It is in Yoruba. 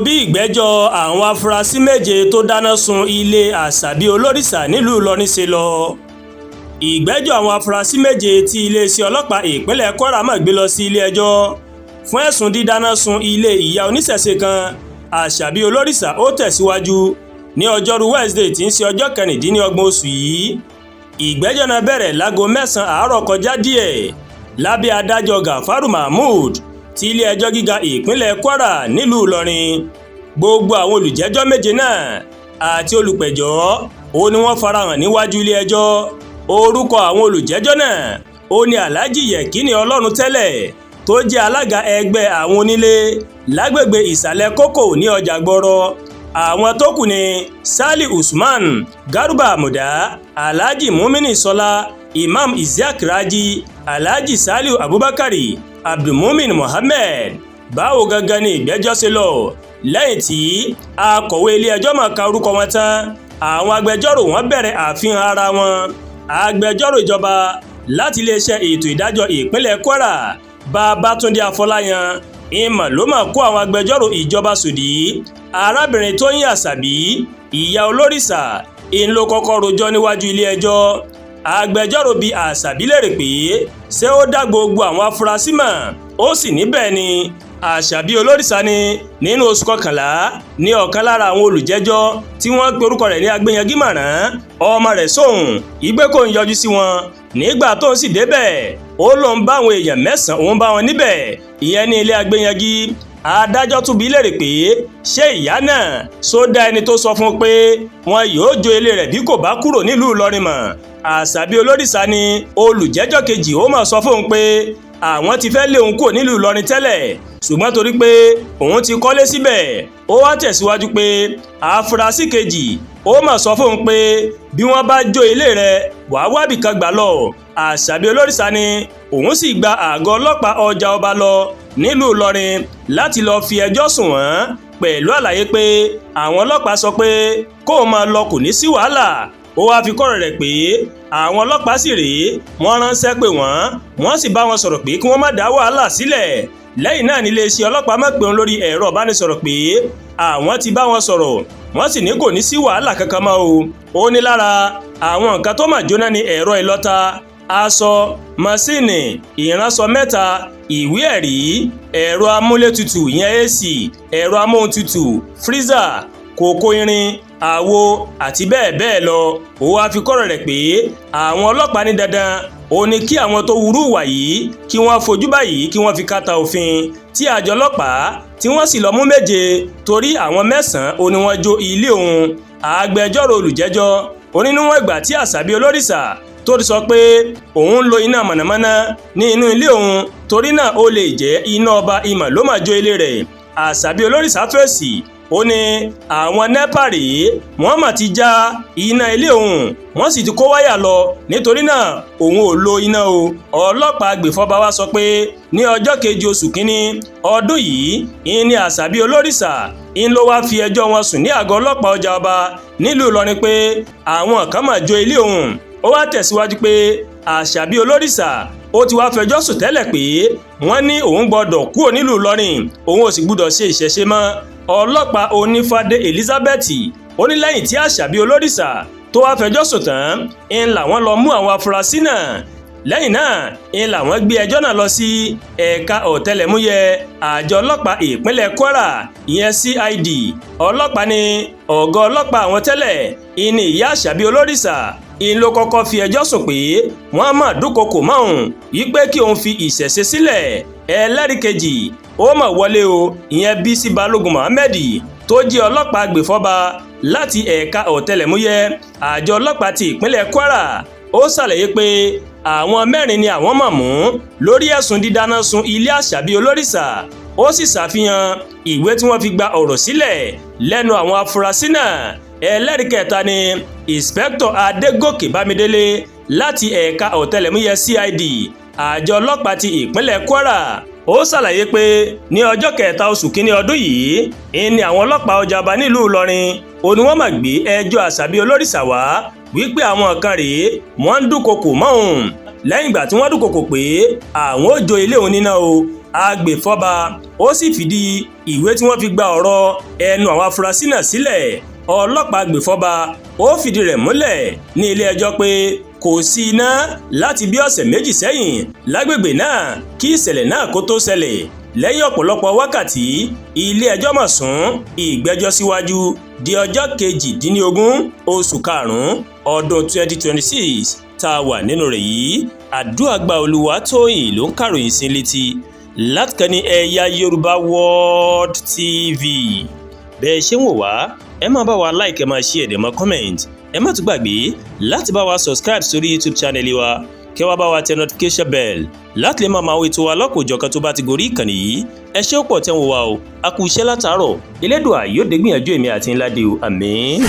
bí ìgbẹ́jọ́ àwọn afurasí méje tó dáná sun ilé àṣàbí olórìṣà nílùú ìlọrin ṣe lọ. ìgbẹ́jọ́ àwọn afurasí méje tí iléeṣẹ́ ọlọ́pàá ìpínlẹ̀ kwara máa gbé lọ sí ilé-ẹjọ́ fún ẹ̀sùn dídáná sun ilé ìyá oníṣẹ̀ṣe kan àṣàbí olórìṣà ó tẹ̀síwájú ní ọjọ́rú wednesday tí ń ṣe ọjọ́ 26 oṣù yìí. ìgbẹ́jọ́ náà bẹ̀rẹ̀ láago 9 àárọ̀ kọjá díẹ̀ lábẹ́ adájọ́ gafaru mahmood ti ilé-ẹjọ́ gíga ìpínlẹ̀ kwara nílùú ìlọrin. gbogbo àwọn olùjẹ́jọ́ méje náà àti olùpẹ̀jọ́ ó ní wọ́n farahàn níwájú ilé-ẹjọ́. orúkọ àwọn olùjẹ́jọ́ náà ó ní alhaji yekini ọlọ́run tẹ́lẹ̀ tó jẹ́ alága ẹgbẹ́ àwọn onílé lágbègbè ìsàlẹ̀ kókò ní ọjà gbọ́rọ̀. àwọn tó kù ní sali usman garuba amuda alhaji mumini sọlá imam isiaq raji alhaji saliu abubakari abdulmumin mohammed. báwo gangan ni ìgbẹ́jọ́ ṣe lọ? lẹ́yìn tí akọ̀wé ilé-ẹjọ́ máa ka orúkọ wọn tán àwọn agbẹjọ́rò wọn bẹ̀rẹ̀ àfihàn ara wọn. agbẹjọ́rò ìjọba láti iléeṣẹ́ ètò ìdájọ́ ìpínlẹ̀ kwara babatunde afọláyan ìmọ̀ ló máa kó àwọn agbẹjọ́rò ìjọba sòdí. arábìnrin tóyìn àṣàbí ìyá olórìṣà ń ló kọ́kọ́ rojọ́ níwájú ilé-ẹjọ́. agbẹjọ́rò bíi àṣàbí lérè pé ṣé ó dá gbogbo àwọn afurasí mọ̀ ó sì ní bẹ́ẹ̀ ni. àṣàbí olórìṣà ni nínú oṣù kọkànlá ní ọ̀kan lára àwọn olùjẹ́jọ́ tí wọ́n pe orúkọ rẹ̀ ní agbẹ́yangímọ̀ràn ọmọ rẹ̀ sóhun ìgbé kò ń yọjú sí wọn. nígbà tó ń sì débẹ̀ ó lóun bá àwọn èèyàn 9 òun bá wọn níbẹ̀ ìyẹn ní ilé agbẹ́yangí. adájọ́ tún bi léèrè pé ṣé ìyá náà só dá ẹni tó sọ fún un pé wọn yóò jó ilé rẹ̀ bí kò bá kúrò nílùú ìlọrin mọ́. àṣàbí olórìṣà ni olùjẹ́jọ́ kejì ó máa sọ fóun pé àwọn ti fẹ́ lé òun kúrò nílùú ìlọrin tẹ́lẹ̀ ṣùgbọ́n torí pé òun ti kọ́lé síbẹ̀. ó wá tẹ̀síwájú pé àfúrásì kejì ó mà sọ fóun pé bí wọ́n bá jó ilé rẹ̀ wàá wábì kan gbà lọ. àṣàbí olórìṣà ni òun sì gba àgọ́ ọlọ́pàá ọjà ọba lọ nílùú ìlọrin láti lọ́ọ́ fi ẹjọ́ sùn wọ́n pẹ̀lú àlàyé pé àwọn ọlọ́pàá sọ pé kóun máa lọ kò ní sí wàhálà. ó wáá fi kọ́rọ̀ rẹ̀ pé àwọn ọlọ́pàá sì rèé wọ́n ránṣẹ́ pé wọ́n sì bá wọn sọ̀rọ̀ pé kí wọ́n má dá wàhálà sílẹ̀. lẹ́yìn náà ní iléeṣẹ́ ọlọ́pàá máa pè wọ́n lórí ẹ̀rọ ìbánisọ̀rọ̀ pé àwọn ti bá wọn sọ̀rọ̀ wọ́n sì ní kò ní sí wàhálà kankan mọ́ o. ó ní lára àwọn nǹkan tó máa jóná ní ẹ̀rọ ìlọta, aṣọ, masíìnì ìránṣọ 3, ìwé ẹ̀rí, ẹ̀rọ amúlétutù ìyẹn AC, ẹ̀rọ amóhuntutù, freezer, kòkó irin, àwo àti bẹ́ẹ̀ bẹ́ẹ̀ lọ. ó wáá fi kọ́rọ̀ rẹ̀ pé àwọn ọlọ́pàá ní dandan ó ní kí àwọn tó wúrú wà yìí kí wọ́n fojú báyìí kí wọ́n fi kàtà òfin tí àjọ ọlọ́pàá tí wọ́n sì lọ mú 7 torí àwọn 9 ó ní wọ́n jó ilé òun. agbẹjọ́rò olùjẹ́jọ́ ó ní níwọ̀n ìgbà tí àṣàbí olórìṣà tó ti sọ pé òun lo iná mọ̀nàmọ́ná ní inú ilé òun torí náà ó lè jẹ́ iná ọba ìmọ̀ ló máa jó ilé rẹ̀. àṣàbí olórìṣà fèsì ó ní àwọn NEPA rèé wọ́n mà ti já iná ilé òun wọ́n sì ti kó wáyà lọ nítorí náà òun ò lo iná o. ọlọ́pàá agbèfọ́ba wa sọ pé ní ọjọ́ 2 oṣù kínní ọdún yìí ní àṣàbí olórìṣà ló wá fi ẹjọ́ wọn sùn ní àgọ́ ọlọ́pàá ọjà ọba nílùú ìlọrin pé àwọn kan mà jó ilé òun. ó wá tẹ̀síwájú pé àṣàbí olórìṣà ó ti wá fẹjọ́ sùn tẹ́lẹ̀ pé wọ́n ní òun gbọ́dọ̀ kúrò nílùú ìlọrin òun ò sì gbọ́dọ̀ ṣe ìṣẹ̀ṣe mọ́. ọlọ́pàá onífádé elizabeth ó ní lẹ́yìn tí àṣàbí olórìṣà tó wá fẹjọ́ sùn tán làwọn lọ mú àwọn afurasí náà. lẹ́yìn náà làwọn gbé ẹjọ́ náà lọ sí ẹ̀ka ọ̀tẹlẹ̀múyẹ́ àjọ ọlọ́pàá ìpínlẹ̀ kwara ìyẹn CID. ọlọ́pàá ní ọ̀gá ọlọ́pàá àwọn tẹ́lẹ̀ ìní ìyá àṣàbí olórìṣà ló kọ́kọ́ fi ẹjọ́ sùn pé wọ́n máa dúnkokò mọ́ òun wípé kí òun fi ìṣẹ̀ṣe sílẹ̀. ẹlẹ́rìí kejì ó mà wọlé o ìyẹn Bísí Balógun Mohammed tó jẹ́ ọlọ́pàá agbèfọ́ba láti ẹ̀ka ọ̀tẹlẹ̀múyẹ́ àjọ ọlọ́pàá ti ìpínlẹ̀ Kwara. ó ṣàlàyé pé àwọn 4 ni àwọn mọ̀ mú lórí ẹ̀sùn dídáná sun ilé àṣàbí olórìṣà. ó sì ṣàfihàn ìwé tí wọ́n fi gba ọ̀rọ̀ sílẹ̀ lẹ́nu àwọn afurasí náà. ẹlẹ́rìí kẹta ni Inspector Adégòkè Bámidélé láti ẹ̀ka ọ̀tẹlẹ̀múyẹ́ CID àjọ ọlọ́pàá ti ìpínlẹ̀ Kwara. ó ṣàlàyé pé ní ọjọ́ 3 oṣù kínní ọdún yìí ní àwọn ọlọ́pàá ọjà ọba nílùú ìlọrin ó ní wọ́n máa gbé ẹjọ́ àṣàbí olórìṣà wá wípé àwọn kan rèé wọ́n ń dúnkokò mọ́ òun. lẹ́yìn ìgbà tí wọ́n dúnkokò pé àwọn ò jó ilé òun níná o agbèfọ́ba ó sì fìdí ìwé tí wọ́n fi gba ọ̀rọ̀ ẹnu àwọn afurasí náà sílẹ̀. Ọlọ́pàá agbèfọ́ba ó fìdí rẹ̀ múlẹ̀ ní ilé-ẹjọ́ pé kò sí iná láti bí ọ̀sẹ̀ méjì sẹ́yìn lágbègbè náà kí ìṣẹ̀lẹ̀ náà kó tó ṣẹlẹ̀. Lẹ́yìn ọ̀pọ̀lọpọ̀ wákàtí, ilé-ẹjọ́ mọ̀ sún ìgbẹ́jọ́ síwájú di ọjọ́ 18 oṣù karùn-ún ọdún 2026 tá a wà nínú rẹ̀ yìí. Àdúràgbà Olúwatóyìn ló ń kàròyìn sí létí láti kànnì Ẹ̀yà Yorùbá World TV. Bẹ́ẹ̀ ṣe ń wò wá, ẹ máa bá wa like, ẹ máa share, ẹ máa comment. Ẹ má tún gbàgbé láti bá wa subscribe sórí YouTube channel wa, kẹ́ wá bá wa tẹ notification bell láti lè máa máa wo ètò wa lọ́kọ̀ọ́jọ̀kan tó bá ti gorí ìkànnì yìí. Ẹ ṣé pọ̀ tẹ́ ń wò wá o, a kú iṣẹ́ látàárọ̀. Elédùà yóò dé gbìyànjú èmi àti ńlá dé o, àmín.